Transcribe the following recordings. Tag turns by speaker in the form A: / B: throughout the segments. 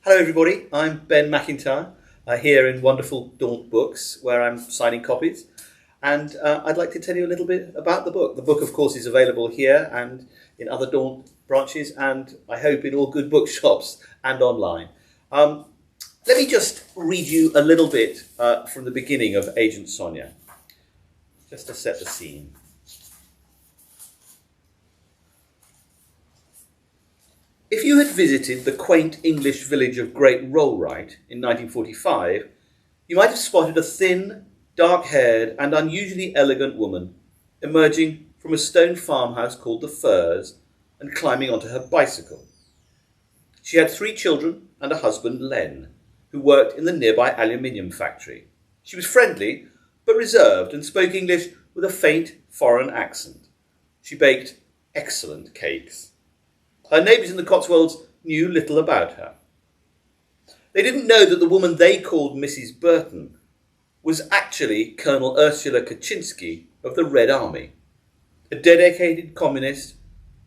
A: Hello everybody, I'm Ben Macintyre here in wonderful Daunt Books where I'm signing copies, and I'd like to tell you a little bit about the book. The book of course is available here and in other Daunt branches, and I hope in all good bookshops and online. Let me just read you a little bit from the beginning of Agent Sonya, just to set the scene. If you had visited the quaint English village of Great Rollright in 1945, you might have spotted a thin, dark-haired and unusually elegant woman emerging from a stone farmhouse called the Firs and climbing onto her bicycle. She had 3 children and a husband, Len, who worked in the nearby aluminium factory. She was friendly but reserved and spoke English with a faint foreign accent. She baked excellent cakes. Her neighbours in the Cotswolds knew little about her. They didn't know that the woman they called Mrs. Burton was actually Colonel Ursula Kaczynski of the Red Army, a dedicated communist,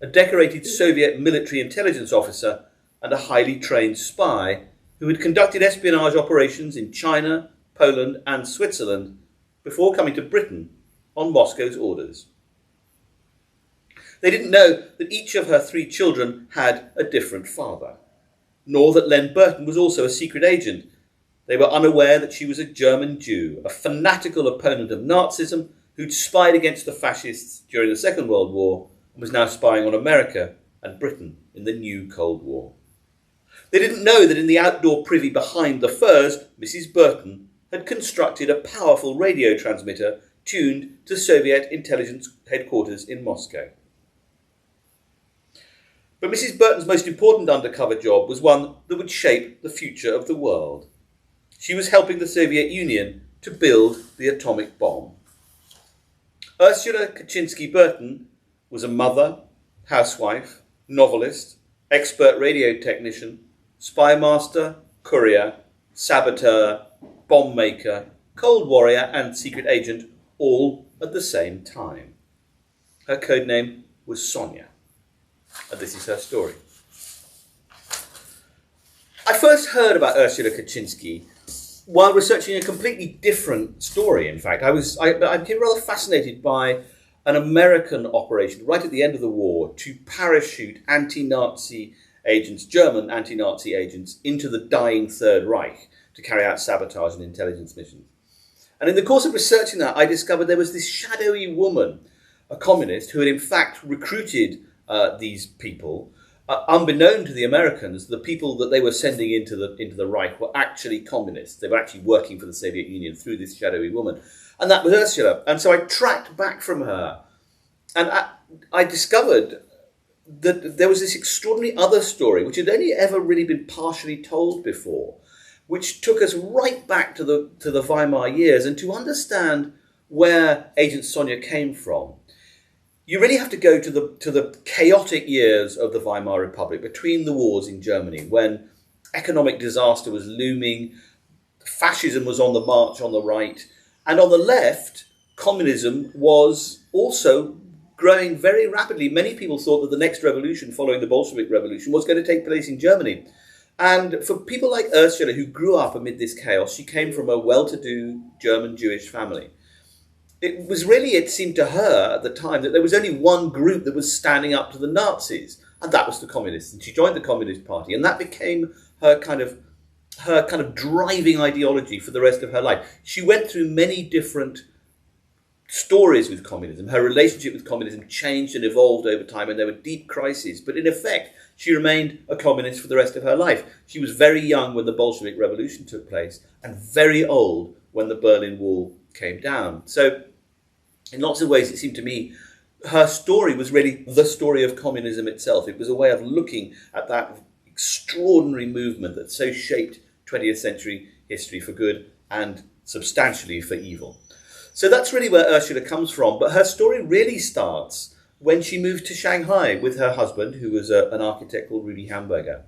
A: a decorated Soviet military intelligence officer, and a highly trained spy who had conducted espionage operations in China, Poland, and Switzerland before coming to Britain on Moscow's orders. They didn't know that each of her 3 children had a different father, nor that Len Burton was also a secret agent. They were unaware that she was a German Jew, a fanatical opponent of Nazism who'd spied against the fascists during the Second World War and was now spying on America and Britain in the new Cold War. They didn't know that in the outdoor privy behind the Firs, Mrs. Burton had constructed a powerful radio transmitter tuned to Soviet intelligence headquarters in Moscow. But Mrs. Burton's most important undercover job was one that would shape the future of the world. She was helping the Soviet Union to build the atomic bomb. Ursula Kaczynski Burton was a mother, housewife, novelist, expert radio technician, spy master, courier, saboteur, bomb maker, cold warrior and secret agent, all at the same time. Her codename was Sonya. And this is her story. I first heard about Ursula Kaczynski while researching a completely different story, in fact. I became rather fascinated by an American operation right at the end of the war to parachute anti-Nazi agents, German anti-Nazi agents, into the dying Third Reich to carry out sabotage and intelligence missions. And in the course of researching that, I discovered there was this shadowy woman, a communist, who had in fact recruited these people, unbeknown to the Americans. The people that they were sending into the Reich were actually communists. They were actually working for the Soviet Union through this shadowy woman. And that was Ursula. And so I tracked back from her, and I discovered that there was this extraordinary other story, which had only ever really been partially told before, which took us right back to the Weimar years. And to understand where Agent Sonya came from, you really have to go to the chaotic years of the Weimar Republic, between the wars in Germany, when economic disaster was looming, fascism was on the march on the right, and on the left, communism was also growing very rapidly. Many people thought that the next revolution following the Bolshevik Revolution was going to take place in Germany. And for people like Ursula, who grew up amid this chaos, she came from a well-to-do German Jewish family. It seemed to her at the time that there was only one group that was standing up to the Nazis, and that was the communists. And she joined the Communist Party, and that became her kind of driving ideology for the rest of her life. She went through many different stories with communism. Her relationship with communism changed and evolved over time, and there were deep crises. But in effect, she remained a communist for the rest of her life. She was very young when the Bolshevik Revolution took place, and very old when the Berlin Wall came down. So in lots of ways, it seemed to me, her story was really the story of communism itself. It was a way of looking at that extraordinary movement that so shaped 20th century history for good and substantially for evil. So that's really where Ursula comes from. But her story really starts when she moved to Shanghai with her husband, who was an architect called Rudy Hamburger.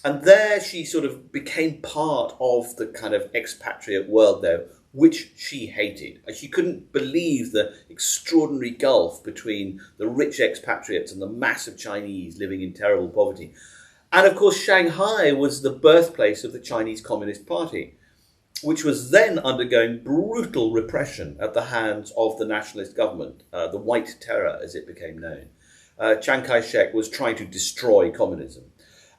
A: And there she sort of became part of the kind of expatriate world there, which she hated. She couldn't believe the extraordinary gulf between the rich expatriates and the mass of Chinese living in terrible poverty. And of course, Shanghai was the birthplace of the Chinese Communist Party, which was then undergoing brutal repression at the hands of the nationalist government, the White Terror as it became known. Chiang Kai-shek was trying to destroy communism.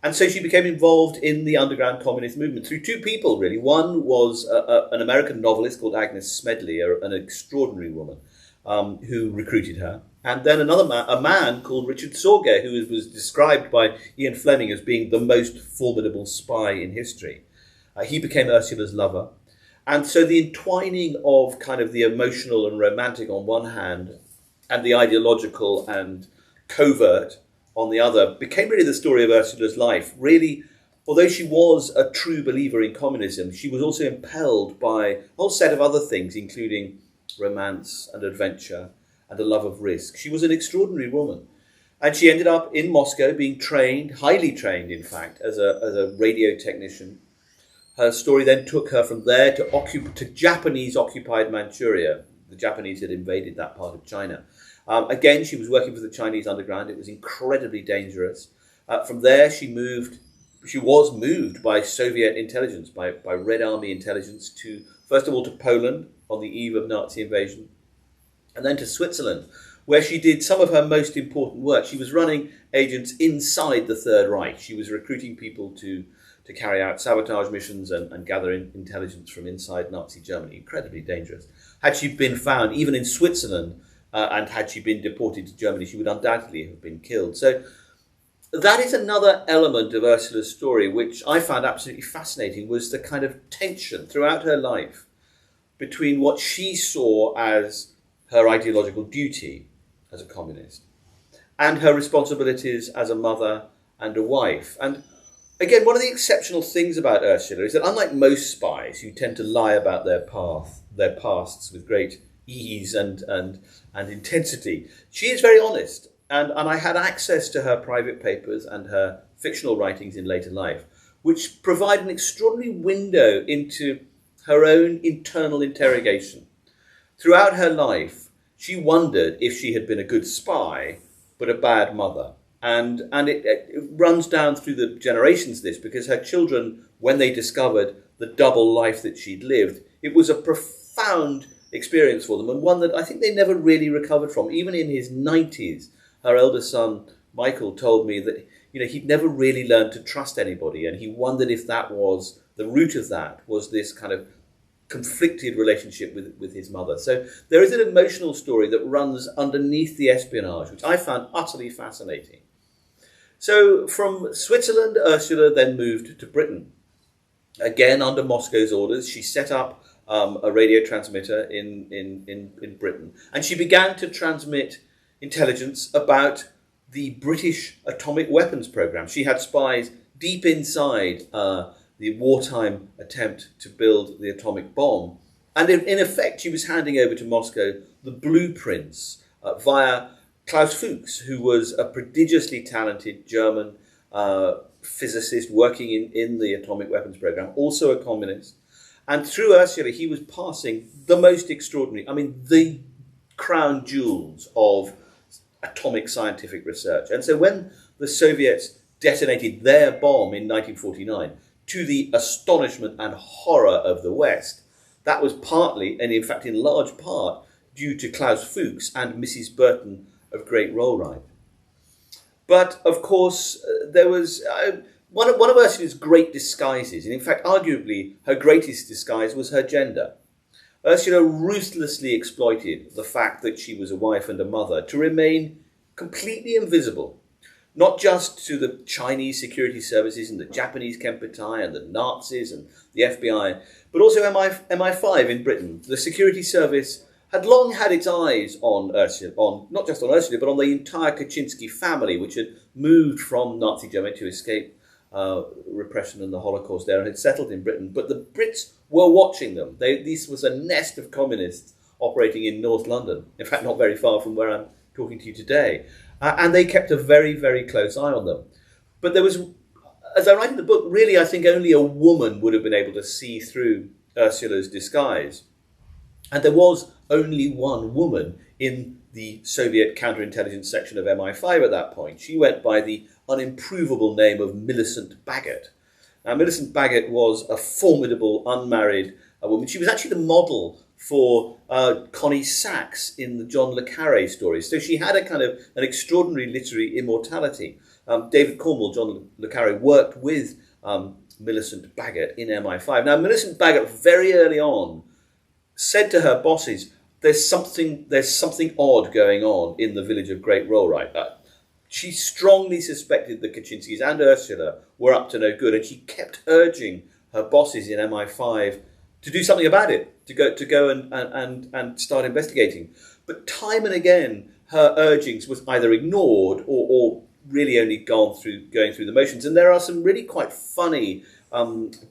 A: And so she became involved in the underground communist movement through two people, really. One was an American novelist called Agnes Smedley, an extraordinary woman who recruited her. And then another man, a man called Richard Sorge, who was described by Ian Fleming as being the most formidable spy in history. He became Ursula's lover. And so the entwining of kind of the emotional and romantic on one hand and the ideological and covert on the other became really the story of Ursula's life. Really, although she was a true believer in communism, she was also impelled by a whole set of other things, including romance and adventure and a love of risk. She was an extraordinary woman. And she ended up in Moscow being trained, highly trained in fact, as a radio technician. Her story then took her from there to Japanese-occupied Manchuria. The Japanese had invaded that part of China. Again, she was working for the Chinese underground. It was incredibly dangerous. From there, she was moved by Soviet intelligence, by Red Army intelligence, first of all to Poland on the eve of Nazi invasion, and then to Switzerland, where she did some of her most important work. She was running agents inside the Third Reich. She was recruiting people to carry out sabotage missions and gather intelligence from inside Nazi Germany. Incredibly dangerous. Had she been found, even in Switzerland, and had she been deported to Germany, she would undoubtedly have been killed. So that is another element of Ursula's story, which I found absolutely fascinating, was the kind of tension throughout her life between what she saw as her ideological duty as a communist and her responsibilities as a mother and a wife. And again, one of the exceptional things about Ursula is that unlike most spies who tend to lie about their pasts with great ease and intensity, she is very honest. And I had access to her private papers and her fictional writings in later life, which provide an extraordinary window into her own internal interrogation. Throughout her life, she wondered if she had been a good spy, but a bad mother. And it runs down through the generations, this, because her children, when they discovered the double life that she'd lived, it was a profound experience for them, and one that I think they never really recovered from. Even in his 90s, her elder son, Michael, told me that he'd never really learned to trust anybody, and he wondered if that was, the root of that was this kind of conflicted relationship with his mother. So there is an emotional story that runs underneath the espionage, which I found utterly fascinating. So from Switzerland, Ursula then moved to Britain. Again, under Moscow's orders, she set up a radio transmitter in Britain, and she began to transmit intelligence about the British atomic weapons program. She had spies deep inside the wartime attempt to build the atomic bomb, and in effect she was handing over to Moscow the blueprints via Klaus Fuchs, who was a prodigiously talented German physicist working in the atomic weapons program, also a communist. And through Ursula, he was passing the most extraordinary, the crown jewels of atomic scientific research. And so when the Soviets detonated their bomb in 1949, to the astonishment and horror of the West, that was partly, and in fact in large part, due to Klaus Fuchs and Mrs. Burton of Great Rollright. But of course, there was one of Ursula's great disguises, and in fact, arguably, her greatest disguise was her gender. Ursula ruthlessly exploited the fact that she was a wife and a mother to remain completely invisible, not just to the Chinese security services and the Japanese Kempeitai and the Nazis and the FBI, but also MI5 in Britain. The security service had long had its eyes on Ursula, not just on Ursula, but on the entire Kaczynski family, which had moved from Nazi Germany to escape repression and the Holocaust there and had settled in Britain. But the Brits were watching them. This was a nest of communists operating in North London, in fact not very far from where I'm talking to you today. And they kept a very, very close eye on them. But there was, as I write in the book, really I think only a woman would have been able to see through Ursula's disguise. And there was only one woman in the Soviet counterintelligence section of MI5 at that point. She went by the unimprovable name of Millicent Baggett. Now, Millicent Baggett was a formidable, unmarried woman. She was actually the model for Connie Sachs in the John le Carré stories. So she had a kind of an extraordinary literary immortality. David Cornwell, John le Carré, worked with Millicent Baggett in MI5. Now, Millicent Baggett, very early on, said to her bosses, there's something odd going on in the village of Great Rollright. She strongly suspected the Kaczynskis and Ursula were up to no good, and she kept urging her bosses in MI5 to do something about it, to go and start investigating. But time and again, her urgings was either ignored or really only going through the motions. And there are some really quite funny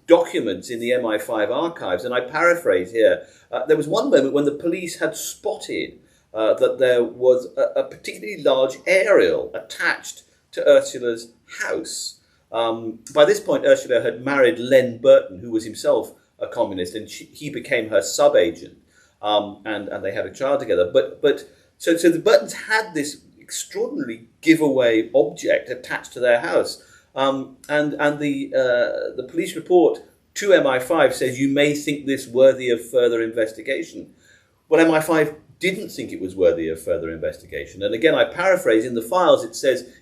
A: documents in the MI5 archives, and I paraphrase here. There was one moment when the police had spotted that there was a particularly large aerial attached to Ursula's house. By this point, Ursula had married Len Burton, who was himself a communist, and he became her sub-agent, and they had a child together. So the Burtons had this extraordinary giveaway object attached to their house, and the police report to MI5 says you may think this worthy of further investigation. Well, MI5 didn't think it was worthy of further investigation, and again I paraphrase, in the files it says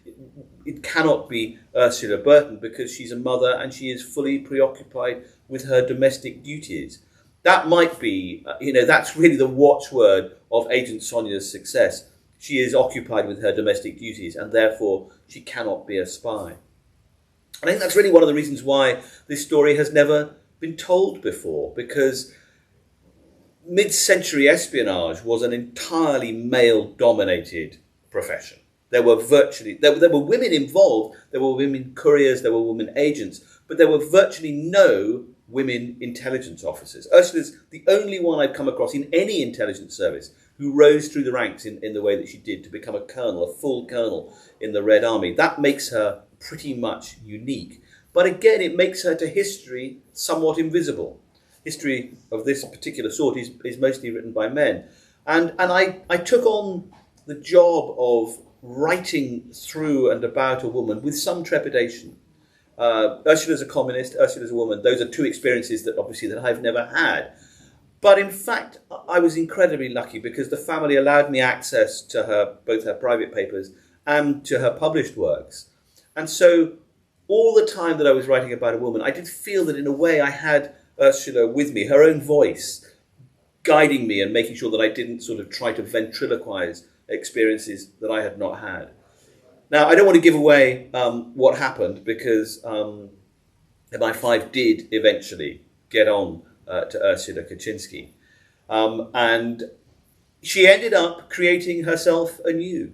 A: it cannot be Ursula Burton because she's a mother and she is fully preoccupied with her domestic duties. That might be, that's really the watchword of Agent Sonya's success. She is occupied with her domestic duties and therefore she cannot be a spy. I think that's really one of the reasons why this story has never been told before, because mid-century espionage was an entirely male-dominated profession. There were women involved, there were women couriers, there were women agents, but there were virtually no women intelligence officers. Ursula's the only one I've come across in any intelligence service who rose through the ranks in the way that she did to become a colonel, a full colonel in the Red Army. That makes her pretty much unique. But again, it makes her to history somewhat invisible. History of this particular sort is mostly written by men. And I took on the job of writing through and about a woman with some trepidation. Ursula's a communist, Ursula's a woman. Those are two experiences that I've never had. But in fact, I was incredibly lucky because the family allowed me access to both her private papers and to her published works. And so all the time that I was writing about a woman, I did feel that in a way I had Ursula with me, her own voice, guiding me and making sure that I didn't sort of try to ventriloquize experiences that I had not had. Now, I don't want to give away what happened because MI5 did eventually get on to Ursula Kaczynski. And she ended up creating herself anew.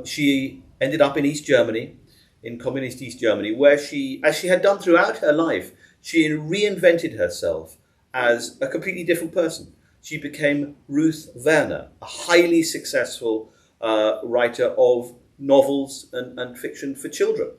A: She ended up in East Germany, in communist East Germany, where she, as she had done throughout her life, she reinvented herself as a completely different person. She became Ruth Werner, a highly successful writer of novels and fiction for children.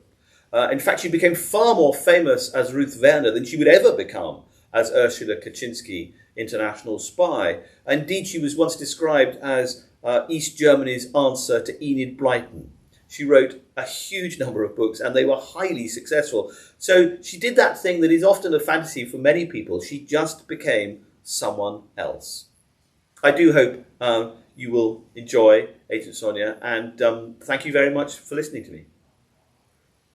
A: In fact, she became far more famous as Ruth Werner than she would ever become as Ursula Kaczynski, international spy. Indeed, she was once described as East Germany's answer to Enid Blyton. She wrote a huge number of books and they were highly successful. So she did that thing that is often a fantasy for many people. She just became someone else. I do hope you will enjoy Agent Sonya, and thank you very much for listening to me.